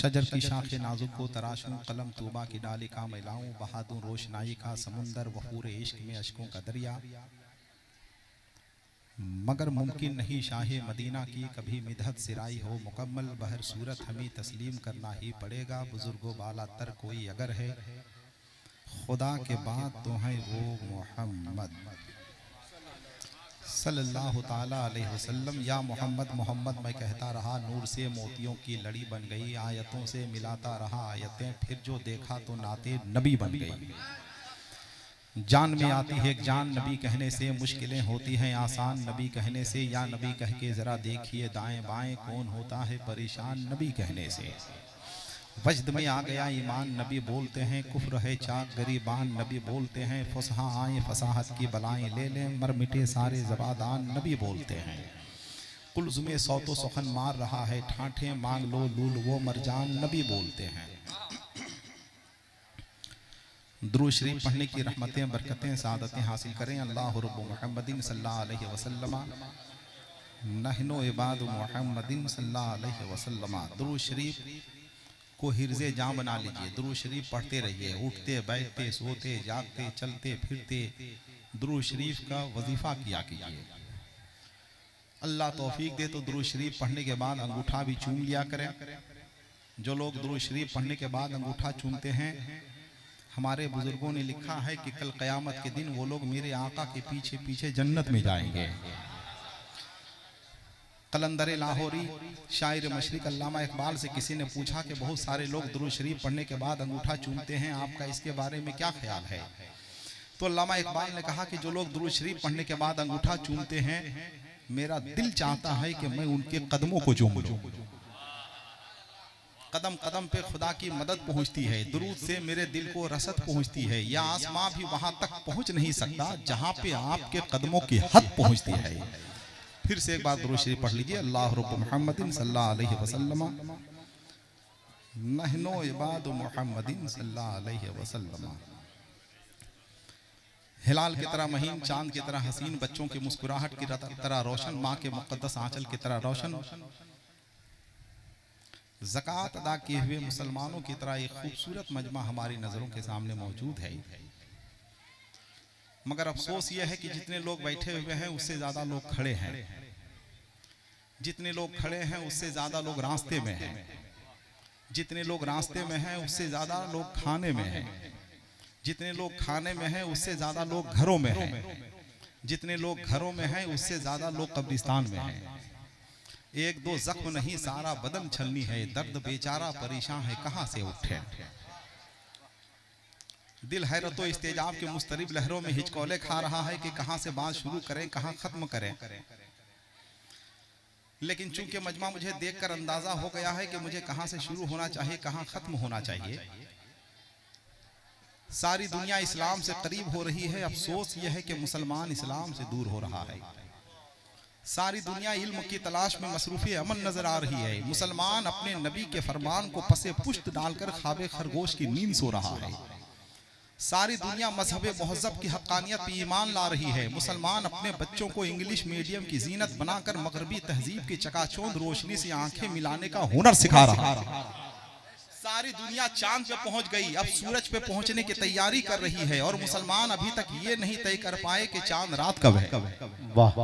शजर की शाखे नाजुक को तराशूं, कलम तूबा की डाली का मिलाऊं, बहादुर रोशनाई का समुंदर, वफूर इश्क में अश्कों का दरिया। मगर मुमकिन नहीं शाहे मदीना की कभी मिधत सिराई हो मुकम्मल, बहर सूरत हमें तस्लीम करना ही पड़ेगा। बुजुर्गो बाला तर कोई अगर है खुदा के बाद तो है वो मोहम्मद सल्लल्लाहु ताला अलैहि वसल्लम। या मोहम्मद मोहम्मद मैं कहता रहा, नूर से मोतियों की लड़ी बन गई, आयतों से मिलाता रहा आयतें, फिर जो देखा तो नाते नबी बन गई। जान में आती है जान नबी कहने से, मुश्किलें होती हैं आसान नबी कहने से। या नबी कह के ज़रा देखिए दाएं बाएं, कौन होता है परेशान नबी कहने से। वजद में आ गया ईमान नबी बोलते हैं, कुफ्र है चाक गरीबान नबी बोलते हैं। फसहा आए फसाहत की बलाएं ले लें, मर मिटे सारे ज़बादान नबी बोलते हैं। कुल्ज़ में सौतो सुखन मार रहा है, ठाठे मांग लो लूल वो मरजान नबी बोलते हैं। दुरूद शरीफ पढ़ने की रहमतें बरकतें सादतें हासिल करें। अल्लाह रब्बु मुहम्मदिन सल्लल्लाहु अलैहि वसल्लम, नहनु इबाद मुहम्मदिन सल्लल्लाहु अलैहि वसल्लम। दुरूद शरीफ को हिर्ज़े जान बना लीजिए, दुरूद शरीफ पढ़ते रहिए, उठते बैठते सोते जागते चलते फिरते दुरूद शरीफ का वजीफ़ा किया कीजिए। अल्लाह तौफीक दे तो दुरूद शरीफ पढ़ने के बाद अंगूठा भी चूम लिया करें। जो लोग दुरूद शरीफ पढ़ने के बाद अंगूठा चूमते हैं, हमारे बुजुर्गों ने लिखा है कि कल क़यामत के दिन वो लोग मेरे आका के पीछे पीछे जन्नत में जाएंगे। कलंदर लाहौरी शायर मशरिक अल्लामा इकबाल से किसी ने पूछा कि बहुत सारे लोग दुरूद शरीफ पढ़ने के बाद अंगूठा चूमते हैं, आपका इसके बारे में क्या ख्याल है? तो अल्लामा इकबाल ने कहा कि जो लोग दुरूद शरीफ पढ़ने के बाद अंगूठा चूमते हैं, मेरा दिल चाहता है कि मैं उनके कदमों को चूम लूं। कदम कदम पे खुदा की मदद पहुंचती है, दुरूद से मेरे दिल को रसद पहुंचती है। या आसमां भी वहां तक पहुंच नहीं सकता जहां पे आपके कदमों की हद पहुंचती है। फिर से एक बार दुरूद शरीफ पढ़ लीजिए। अल्लाह रब्बु मुहम्मदिन सल्लल्लाहु अलैहि वसल्लम, नहनु इबादु मुहम्मदिन सल्लल्लाहु अलैहि वसल्लम। हिलाल की तरह महीन, चांद की तरह हसीन, बच्चों की मुस्कुराहट की तरह रोशन, माँ के मुक़द्दस आंचल की तरह रोशन, ज़कात अदा किए हुए मुसलमानों की तरह एक खूबसूरत मजमा हमारी नज़रों के सामने मौजूद है। मगर अफसोस यह है कि जितने लोग बैठे हुए हैं उससे ज़्यादा लोग खड़े हैं, जितने लोग खड़े हैं उससे ज़्यादा लोग रास्ते में हैं, जितने लोग रास्ते में हैं उससे ज़्यादा लोग खाने में हैं, जितने लोग खाने में हैं उससे ज़्यादा लोग घरों में हैं, जितने लोग घरों में हैं उससे ज़्यादा लोग कब्रिस्तान में हैं। एक दो जख्म नहीं सारा बदन छलनी है, दर्द बेचारा परेशान है कहां से उठे। दिल हैरत व इस्तेजाब के मुस्तरिब लहरों में हिचकोले खा रहा है कि कहां से बात शुरू करें कहां खत्म करें। लेकिन चूंकि मजमा मुझे देखकर अंदाजा हो गया है कि मुझे कहां से शुरू होना चाहिए कहां खत्म होना चाहिए। सारी दुनिया इस्लाम से करीब हो रही है, अफसोस यह है कि मुसलमान इस्लाम से दूर हो रहा है। सारी दुनिया इल्म की तलाश में मसरूफ़ अमन नजर आ रही है, मुसलमान अपने नबी के फरमान को पसे पुश्त डालकर ख्वाबे खरगोश की नींद सो रहा है। सारी दुनिया मजहब महज़ब की हक़ानियत पर ईमान ला रही है, मुसलमान अपने बच्चों को इंग्लिश मीडियम की जीनत बनाकर मगरबी तहजीब की चकाचौंध रोशनी से आंखें मिलाने का हुनर सिखा रहा है। सारी दुनिया चांद पे पहुंच गई, अब सूरज पे पहुंचने की तैयारी कर रही है, और मुसलमान अभी तक ये नहीं तय कर पाए कि चांद रात कब है। वाह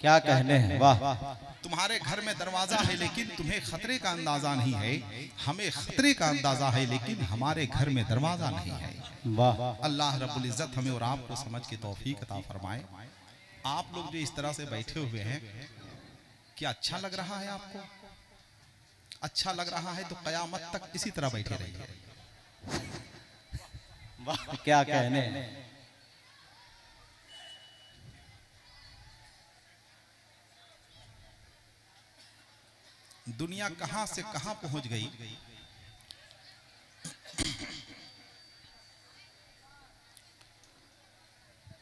क्या कहने हैं, वाह। तुम्हारे घर में दरवाजा है लेकिन तुम्हें खतरे का अंदाजा नहीं है, हमें खतरे का अंदाजा है लेकिन हमारे घर में दरवाजा नहीं है। वाह। अल्लाह रब्बुल इज्जत हमें और आपको समझ की तौफीक अता फरमाए। आप लोग जो इस तरह से बैठे हुए हैं, क्या अच्छा लग रहा है आपको? अच्छा लग रहा है तो कयामत तक इसी तरह बैठे रहिए। वाह क्या कहने हैं। दुनिया कहां से कहां पहुंच गई।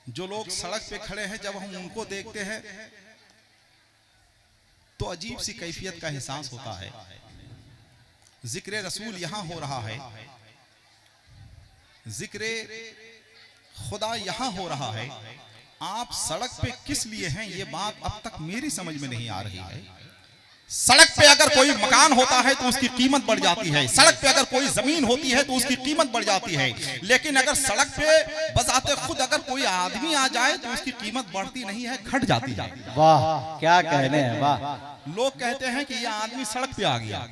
जो लोग सड़क पे खड़े हैं जब हम उनको देखते हैं तो अजीब सी कैफियत का एहसास होता है। जिक्र रसूल यहां हो रहा है, जिक्र खुदा यहां हो रहा है, आप सड़क पे किस लिए हैं ये बात अब तक मेरी समझ में नहीं आ रही है। सड़क पे अगर कोई मकान होता है तो उसकी कीमत बढ़ जाती है, सड़क पे अगर कोई जमीन होती है तो उसकी कीमत बढ़ जाती है, लेकिन अगर सड़क पे बजाते खुद अगर कोई आदमी आ जाए तो उसकी कीमत बढ़ती नहीं है, घट जाती है। वाह क्या कहने हैं, वाह। लोग कहते हैं कि यह आदमी सड़क पे आ गया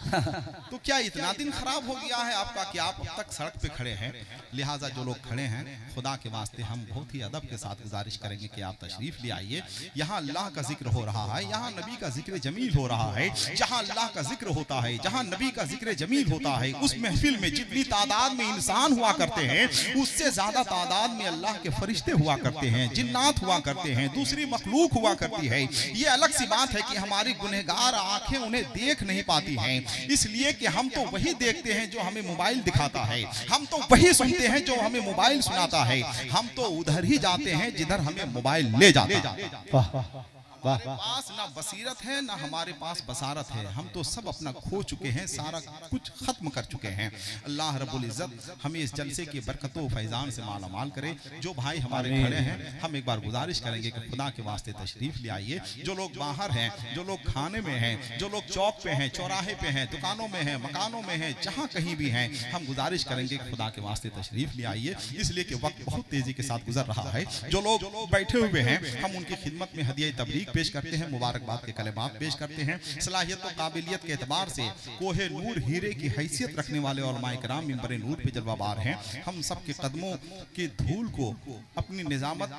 तो क्या इतना दिन खराब हो गया है आपका कि आप अब तक सड़क पे खड़े हैं? लिहाजा जो लोग खड़े हैं, खुदा के वास्ते हम बहुत ही अदब के साथ गुजारिश करेंगे कि आप तशरीफ ले आइए। यहाँ अल्लाह का जिक्र हो रहा है, यहाँ नबी का जिक्र जमील हो रहा है। जहाँ अल्लाह का जिक्र होता है, जहाँ नबी का जिक्र जमील होता है, उस महफिल में जितनी तादाद में इंसान हुआ करते हैं उससे ज्यादा तादाद में अल्लाह के फरिश्ते हुआ करते हैं, जिन्नात हुआ करते हैं, दूसरी मखलूक हुआ करती है। ये अलग सी बात है कि हमारी गुनहगार आंखें उन्हें देख नहीं पाती हैं, इसलिए कि हम तो वही देखते हैं जो हमें मोबाइल दिखाता है, हम तो वही सुनते हैं जो हमें मोबाइल सुनाता है, हम तो उधर ही जाते हैं जिधर हमें मोबाइल ले जाता है। हमारे पास ना बसीरत है ना हमारे पास बसारत है, हम तो सब अपना खो चुके हैं, सारा कुछ खत्म कर चुके हैं। अल्लाह रब्बुल इज्जत हमें इस जलसे की बरकतों फैजान से मालामाल करे। जो भाई हमारे खड़े हैं, हम एक बार गुजारिश करेंगे कि खुदा के वास्ते तशरीफ ले आइए। जो लोग बाहर हैं, जो लोग खाने में हैं, जो लोग चौक पे हैं, चौराहे पे हैं, दुकानों में हैं, मकानों में हैं, जहाँ कहीं भी हैं, हम गुजारिश करेंगे कि खुदा के वास्ते तशरीफ ले आइए, इसलिए कि वक्त बहुत तेजी के साथ गुजर रहा है। जो लोग बैठे हुए हैं, हम उनकी खिदमत में हदिया तबलीग पेश करते हैं, मुबारकबाद के कलेमात पेश करते हैं। सलाहियत और काबिलियत के एतबार से कोहे नूर हीरे की हैसियत रखने वाले उलमाए किराम मिंबरे नूर पे जलवाबार हैं। हम सबके कदमों की धूल को अपनी निजामत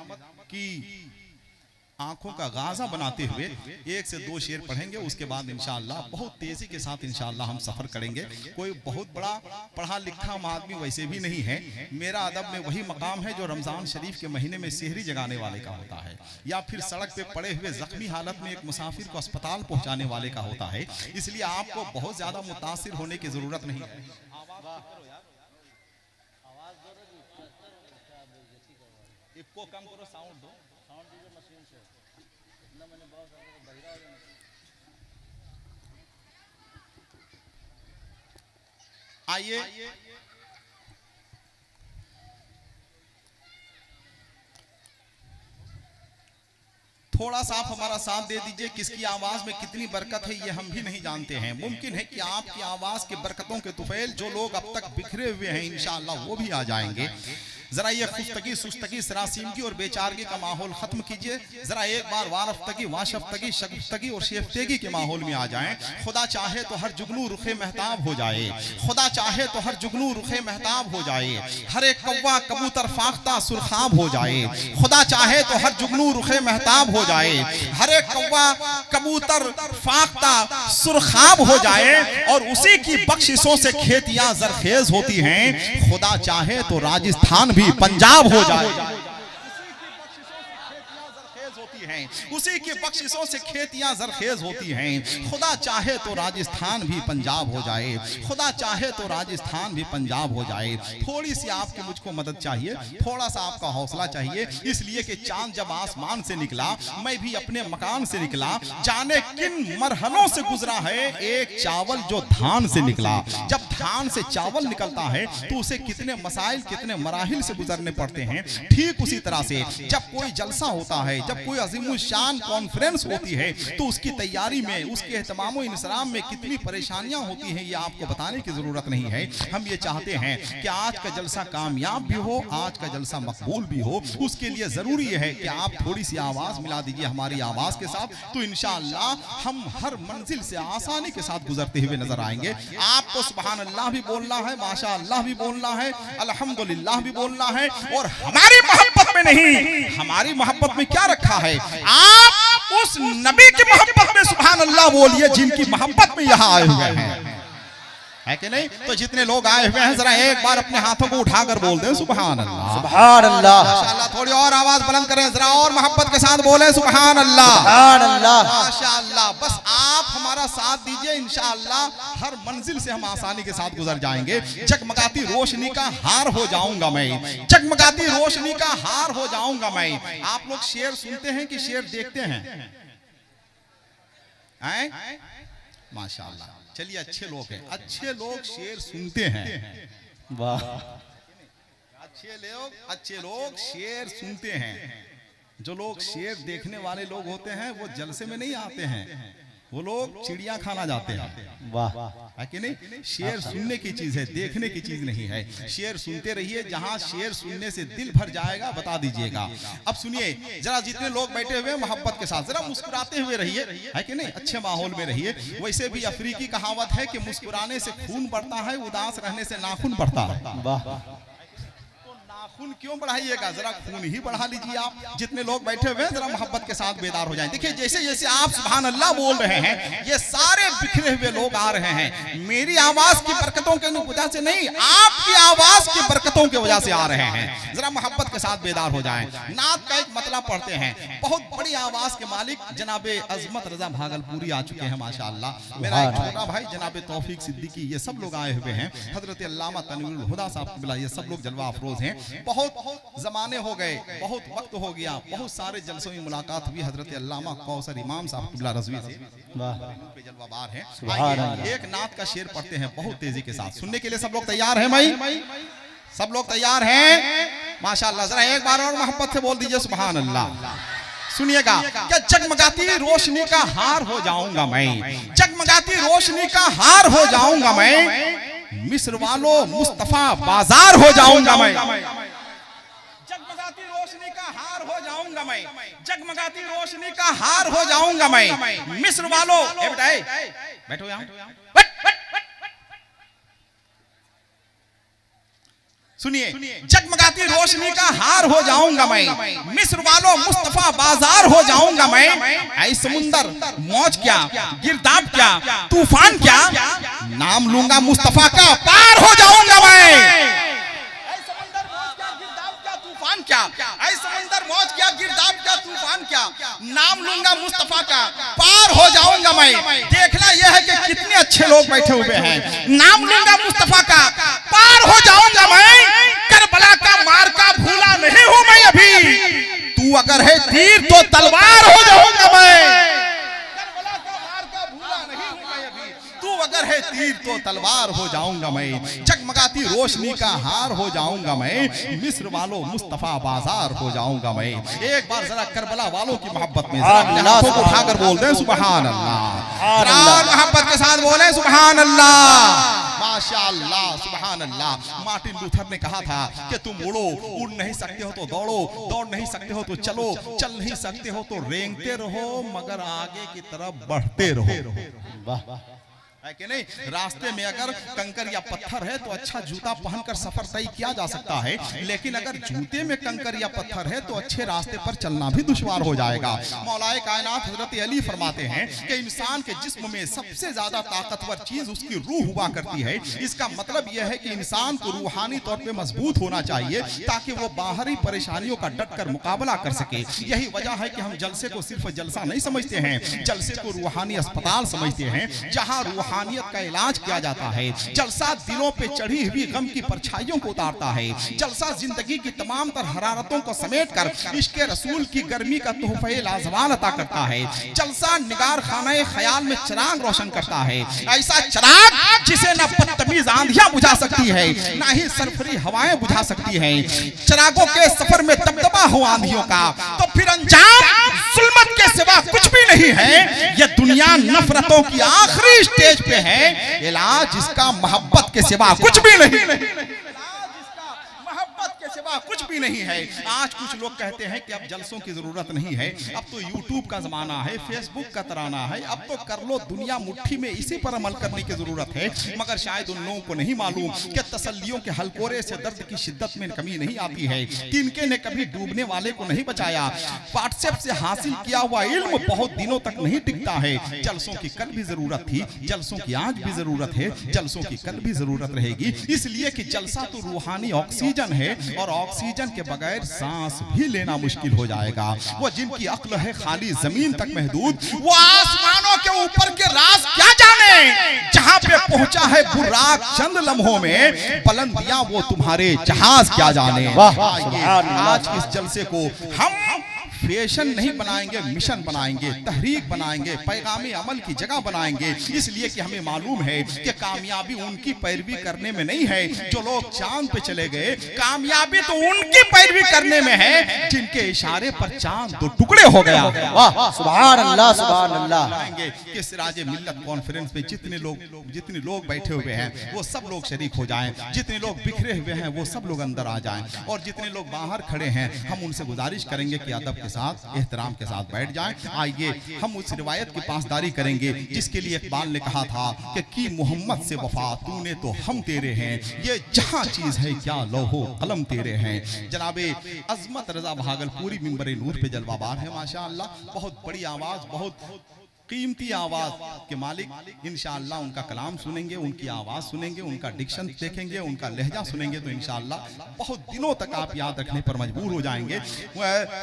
की आंखों का गाजा बनाते हुए एक से दो शेर पढ़ेंगे, उसके बाद इंशाअल्लाह बहुत तेजी के साथ इंशाअल्लाह हम सफर करेंगे। कोई बहुत बड़ा पढ़ा लिखा आदमी वैसे भी नहीं है, मेरा अदब में वही मकाम है जो रमजान शरीफ के महीने में सेहरी जगाने वाले का होता है, या फिर सड़क पे पड़े हुए जख्मी हालत में एक मुसाफिर को अस्पताल पहुंचाने वाले का होता है। इसलिए आपको बहुत ज्यादा मुतासिर होने की जरूरत नहीं है। इसको कम करो, साउंड दो, साउंड दीजिए मशीन से। मैंने बहुत आइए थोड़ा सा आप हमारा साथ दे दीजिए। किसकी आवाज में कितनी बरकत है ये हम भी नहीं जानते हैं। मुमकिन है कि आपकी आवाज के बरकतों के तुफैल जो लोग अब तक बिखरे हुए हैं इंशाअल्लाह वो भी आ जाएंगे। जरा ये खुफ्तगी सुस्तगी सरासीमगी और बेचारगी का माहौल खत्म कीजिए। जरा एक बार वारफ्तगी वाशफ्तगी शगुफ्तगी और शेफ्तगी के माहौल में आ जाएं। खुदा चाहे तो हर जुगनू रुखे महताब हो जाए, खुदा चाहे तो हर जुगनू रुखे महताब हो जाए, हर एक कौवा कबूतर फाख्ता सुरखाब हो जाए। खुदा चाहे तो हर जुगनू रुखे महताब हो जाए, हर एक कौवा कबूतर फाख्ता सुरखाब हो जाए, और उसी की बख्शिशों से खेतियां जरखेज होती हैं। खुदा चाहे तो राजस्थान भी पंजाब हो जाए, उसी की बख्शिशों से खेतियां जरखेज होती हैं। खुदा चाहे तो राजस्थान भी पंजाब हो जाए, खुदा चाहे तो राजस्थान भी पंजाब हो जाए। थोड़ी सी आपकी मुझको मदद चाहिए, थोड़ा सा आपका हौसला चाहिए, इसलिए कि चांद जब आसमान से निकला, मैं भी अपने मकान से निकला, जाने किन मरहलों से गुजरा है एक चावल जो धान से निकला। जब धान से चावल निकलता है तो उसे कितने मसाइल कितने मराहिल से गुजरने पड़ते हैं। ठीक उसी तरह से जब कोई जलसा होता है, जब कोई शान कॉन्फ्रेंस होती है, तो उसकी तैयारी में उसके एहतमाम इंसराम में कितनी परेशानियां होती हैं ये आपको बताने की जरूरत नहीं है। हम ये चाहते हैं कि आज का जलसा कामयाब भी हो, आज का जलसा मकबूल भी हो। उसके लिए जरूरी है कि आप थोड़ी सी आवाज मिला दीजिए हमारी आवाज के साथ, तो इंशाअल्लाह हम हर मंजिल से आसानी के साथ गुजरते हुए नजर आएंगे। आपको सुभान अल्लाह भी बोलना है, माशा अल्लाह भी बोलना है, अल्हम्दुलिल्लाह भी बोलना है, और हमारी मोहब्बत में नहीं, हमारी मोहब्बत में क्या रखा है, आप उस नबी की मोहब्बत में सुभान अल्लाह बोलिए जिनकी मोहब्बत में यहाँ आए हुए हैं, है कि नहीं? तो जितने लोग आए हुए हैं जरा एक बार अपने हाथों को उठाकर बोल दें सुभान अल्लाह, सुभान अल्लाह। माशाअल्लाह, थोड़ी और आवाज बुलंद करें, जरा और मोहब्बत के साथ बोले सुभान अल्लाह, सुभान अल्लाह, माशाअल्लाह। बस आप हमारा साथ दीजिए, इंशाअल्लाह हर मंजिल से हम आसानी के साथ गुजर जाएंगे। जगमगाती रोशनी का हार हो जाऊंगा मैं, जगमगाती रोशनी का हार हो जाऊंगा मैं। आप लोग शेर सुनते हैं कि शेर देखते हैं? माशाअल्लाह, चलिए अच्छे लोग हैं, अच्छे लोग शेर सुनते हैं। वाह, अच्छे लोग शेर सुनते हैं। जो लोग शेर देखने वाले लोग होते हैं वो जलसे में नहीं आते हैं, वो लोग चिड़िया खाना जाते हैं, वाह है कि नहीं? शेर सुनने की चीज है, देखने की चीज नहीं है। शेर सुनते रहिए, जहां शेर सुनने से दिल भर जाएगा बता दीजिएगा। अब सुनिए जरा, जितने लोग बैठे हुए मोहब्बत के साथ जरा मुस्कुराते हुए रहिए, है कि नहीं? अच्छे माहौल में रहिए। वैसे भी अफ्रीकी कहावत है कि मुस्कुराने से खून बढ़ता है, उदास रहने से नाखून बढ़ता है। वाह, खून क्यों बढ़ाइएगा, जरा खून ही बढ़ा लीजिए। आप जितने लोग बैठे हुए हैं जरा मोहब्बत के साथ बेदार हो जाएं। देखिए जैसे जैसे आप सुभान अल्लाह बोल रहे हैं, ये सारे बिखरे हुए लोग आ रहे हैं। मेरी आवाज की बरकतों के वजह से नहीं, आपकी आवाज की बरकतों की वजह से आ रहे हैं। जरा मोहब्बत के साथ बेदार हो जाएं। नात का एक मतलब पढ़ते हैं, बहुत बड़ी आवाज के मालिक जनाबे अजमत रजा भागलपुरी आ चुके हैं माशाअल्लाह। मेरा एक छोटा भाई जनाबे तौफीक सिद्दीकी, ये सब लोग आए हुए हैं। हजरत अल्लामा तनवीरुल हुदा साहब किबला, ये सब लोग जलवा अफरोज हैं। बहुत जमाने हो गए, बहुत वक्त हो गया, बहुत सारे जलसों में मुलाकात हुई हजरत अल्लामा कौसर इमाम साहब किबला रज़वी से। पे जलवाबार हैं। आइए एक नात का शेर पढ़ते हैं बहुत तेजी के साथ, सुनने के लिए सब लोग तैयार हैं भाई? सब लोग तैयार हैं माशाअल्लाह। जरा एक बार और मोहब्बत से बोल दीजिए सुभान अल्लाह। सुनिएगा, क्या जगमगाती रोशनी का हार हो जाऊंगा मैं, जगमगाती रोशनी का हार हो जाऊंगा मैं, मिस्र वालों मुस्तफा बाजार हो जाऊंगा मैं। जगमगाती रोशनी का हार हो जाऊंगा मैं, जगमगाती रोशनी का हार हो जाऊंगा मैं, मिस्र वालों। ए बेटा बैठो यहाँ, सुनिए, जगमगाती रोशनी का हार हो जाऊंगा मैं, मिस्र वालों मुस्तफा बाजार हो जाऊंगा मैं। ऐ समुंदर मौज क्या, गिरदाब क्या, तूफान क्या, नाम लूंगा मुस्तफा का, पार हो जाऊंगा मैं। ऐ समुंदर मौज क्या, गिरदाब क्या, तूफान क्या, ऐ समुंदर मौज क्या, गिरदाब क्या, तूफान क्या, नाम लूंगा मुस्तफा का, पार हो जाऊंगा मैं। देखना यह है कि कितने अच्छे लोग बैठे हुए हैं। नाम लूंगा मुस्तफा का, पार हो जाऊंगा मैं। करबला का मार का भूला नहीं हूं मैं अभी, तू अगर है तीर तो तलवार हो जाऊंगा मैं। करबला का मार का भूला नहीं हूं मैं अभी, तू अगर है तीर तो तलवार हो जाऊंगा मैं। जगमगाती रोशनी का हार हो जाऊंगा मैं, मिस्र वालों मुस्तफा बाजार हो जाऊंगा मैं। एक बार जरा करबला वालों की मोहब्बत में जरा हाथों को उठाकर बोल दें सुभान अल्लाह, मोहब्बत के साथ बोले सुभान अल्लाह, माशाअल्लाह सुभान अल्लाह। मार्टिन लूथर ने कहा था कि तुम उड़ो, उड़ नहीं सकते हो तो दौड़ो, दौड़ नहीं सकते हो तो चलो, चल नहीं सकते हो तो रेंगते रहो, मगर आगे की तरफ बढ़ते रहो। वाह, है कि नहीं? रास्ते में अगर कंकर या पत्थर है तो अच्छा जूता पहनकर सफर तय किया जा सकता है, लेकिन अगर जूते में कंकर या पत्थर है तो अच्छे रास्ते पर चलना भी दुश्वार हो जाएगा। मौलाए कायनात हजरत अली फरमाते हैं कि इंसान के जिस्म में सबसे ज्यादा ताकतवर चीज उसकी रूह हुआ करती है। इसका मतलब यह है कि इंसान को रूहानी तौर पे मजबूत होना चाहिए ताकि वो बाहरी परेशानियों का डट कर मुकाबला कर सके। यही वजह है कि हम जलसे को सिर्फ जलसा नहीं समझते हैं, जलसे को रूहानी अस्पताल समझते हैं, जहाँ रूहानियत का इलाज किया जाता है। जलसा दिलों पे चढ़ी हुई गम की परछाइयों को उतारता है। जलसा जिंदगी की तमाम तर हरारतों को समेटकर इश्क रसूल की गर्मी का तोहफे लाजवाब अता करता है। जलसा निगार खाने ख्याल में चिराग रोशन करता है, ऐसा चिराग जिसे न बदतमीज आंधियां बुझा सकती है, न ही सरफरी हवाएं बुझा सकती है। चिरागों के सफर में दबदबा हो आंधियों का, तो फिर अंजाम जुल्मत के सिवा कुछ भी नहीं है। यह दुनिया नफरतों की आखिरी स्टेज पे है, इलाज इसका मोहब्बत के सिवा कुछ भी नहीं, कुछ भी नहीं है। आज कुछ लोग कहते हैं कि अब जलसों की जरूरत नहीं है, अब तो यूट्यूब का जमाना है, फेसबुक का तराना है, अब तो कर लो दुनिया मुट्ठी में, इसी पर अमल करने की जरूरत है। मगर शायद उन लोगों को नहीं मालूम कि तसल्लियों के हलकोरे से दर्द की शिद्दत में कमी नहीं आती है। तिनके ने कभी डूबने वाले को नहीं बचाया। व्हाट्सएप से हासिल किया हुआ इल्म बहुत दिनों तक नहीं टिकता है। जलसों की कल भी जरूरत थी, जलसों की आज भी जरूरत है, जलसों की कल भी जरूरत रहेगी। इसलिए कि जलसा तो रूहानी ऑक्सीजन है, और ऑक्सीजन के बगैर सांस भी लेना मुश्किल हो जाएगा। वो जिनकी अक्ल है खाली जमीन तक महदूद, वो आसमानों के ऊपर के राज क्या जाने। जहां पे पहुंचा है बुर्राक चंद लम्हों में, बुलंदियां वो तुम्हारे जहाज क्या जाने। आज इस जलसे को हम फैशन नहीं बनाएंगे, मिशन बनाएंगे, तहरीक बनाएंगे, पैगामी अमल की जगह बनाएंगे। इसलिए कि हमें मालूम है कि कामयाबी उनकी पैरवी करने में नहीं है जो लोग चांद पे चले गए, कामयाबी तो उनकी पैरवी करने में है जिनके इशारे पर चांद दो टुकड़े हो गया। वाह सुभान अल्लाह सुभान अल्लाह। कि सिराज मिल्लत कॉन्फ्रेंस में जितने लोग बैठे हुए हैं वो सब लोग शरीक हो जाएं, जितने लोग बिखरे हुए हैं वो सब लोग अंदर आ जाएं, और जितने लोग बाहर खड़े हैं हम उनसे गुजारिश करेंगे कि अदब के साथ, एहतराम के साथ बैठ जाएं। आइए हम उस रिवायत की पासदारी करेंगे जिसके लिए इकबाल ने कहा था कि की मोहम्मद से वफा तूने तो हम तेरे हैं, ये जहां चीज है क्या लौहो कलम तेरे हैं। जनाबे अजमत रजा भागलपुरी मिंबर नूर पे जलवाबार है माशाअल्लाह, बहुत बड़ी आवाज, बहुत कीमती आवाज के मालिक। इंशाअल्लाह उनका कलाम सुनेंगे, उनकी आवाज सुनेंगे, उनका डिक्शन देखेंगे, उनका लहजा सुनेंगे तो इंशाअल्लाह बहुत दिनों तक आप याद रखने पर मजबूर हो जाएंगे।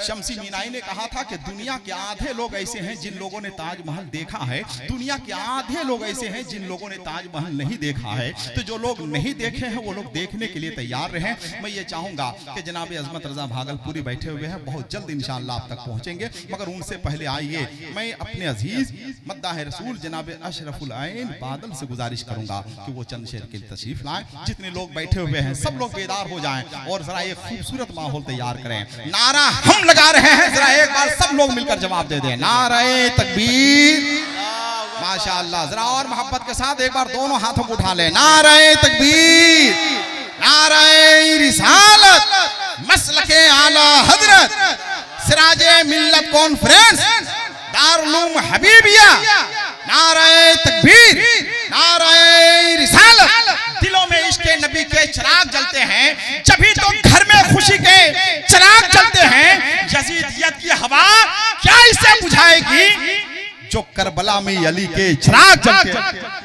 शमसी मीनाई ने कहा था कि दुनिया के आधे लोग ऐसे हैं जिन लोगों ने ताजमहल देखा है, दुनिया के आधे लोग ऐसे हैं जिन लोगों ने ताजमहल नहीं देखा है। तो जो लोग नहीं देखे हैं वो लोग देखने के लिए तैयार रहें। मैं ये चाहूंगा कि जनाब अजमत रजा भागलपुरी बैठे हुए हैं, बहुत जल्द इंशाअल्लाह आप तक पहुंचेंगे, मगर उनसे पहले आइए मैं अपने अजीज मद्दाह रसूल जनाब अशरफुल आइन बादल से गुजारिश करूंगा कि वो चंद शेर के तशरीफ लाएं। जितने लोग बैठे हुए हैं सब लोग बेदार हो जाएं और जरा एक खूबसूरत माहौल तैयार करें। नारा हम लगा रहे हैं, जरा एक बार सब लोग मिलकर जवाब दे दें, नारे तकबीर। माशाअल्लाह, जरा और मोहब्बत के साथ एक बार दोनों हाथों को उठा लें, नारे तकबीर, नारे रिसालत, मसलके आला हजरत, सिराजे मिल्लत कॉन्फ्रेंस, दारुल उलूम हबीबिया, नारे तकबीर, नारे रिसालत। दिलों में इश्क नबी के चिराग जलते हैं, जभी तो घर में खुशी के चिराग जलते हैं। यजीदियत की हवा क्या इसे बुझाएगी जो करबला में अली के चिराग जलते हैं।